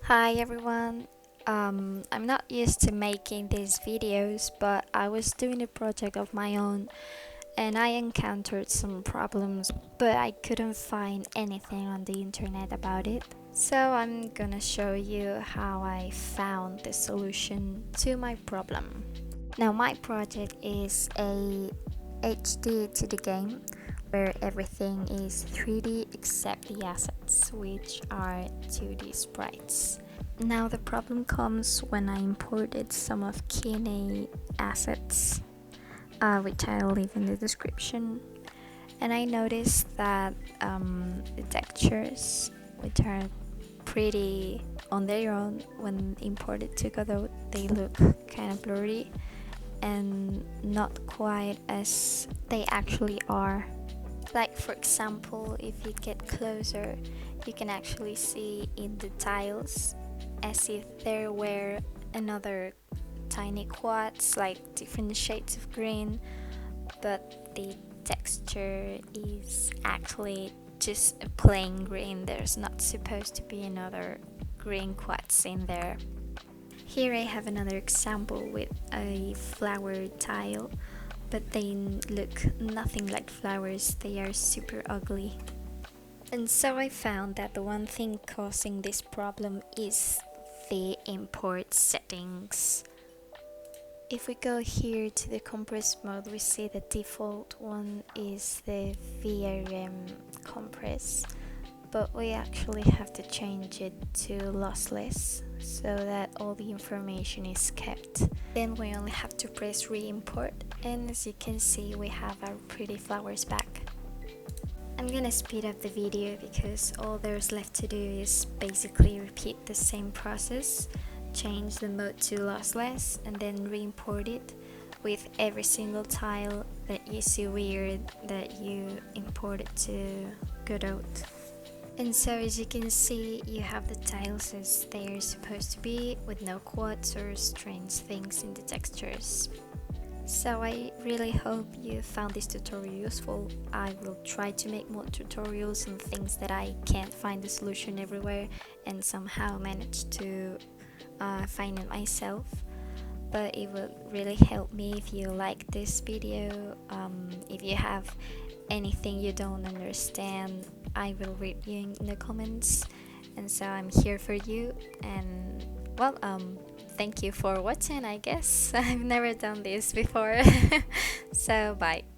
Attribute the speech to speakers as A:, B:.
A: Hi everyone. I'm not used to making these videos, but I was doing a project of my own and I encountered some problems, but I couldn't find anything on the internet about it. So I'm gonna show you how I found the solution to my problem. Now my project is a HD to the game where everything is 3D except the assets, which are 2D sprites. Now the problem comes when I imported some of Kenney assets, which I'll leave in the description, and I noticed that the textures, which are pretty on their own when imported to Godot, they look kind of blurry and not quite as they actually are. Like for example, if you get closer, you can actually see in the tiles as if there were another tiny quads, like different shades of green, but the texture is actually just a plain green. There's not supposed to be another green quads in there. Here I have another example with a flower tile, but they look nothing like flowers, they are super ugly. And so I found that the one thing causing this problem is the import settings. If we go here to the compress mode, we see the default one is the VRM compress, but we actually have to change it to lossless so that all the information is kept. Then we only have to press re-import, and as you can see we have our pretty flowers back. I'm gonna speed up the video because all there's left to do is basically repeat the same process, change the mode to lossless and then re-import it with every single tile that you see weird that you imported to Godot. And so as you can see, you have the tiles as they are supposed to be, with no quads or strange things in the textures. So I really hope you found this tutorial useful. I will try to make more tutorials on things that I can't find the solution everywhere and somehow manage to find it myself. But it would really help me if you like this video. If you have anything you don't understand, I will read you in the comments, and so I'm here for you. And well, thank you for watching, I guess. I've never done this before. So bye.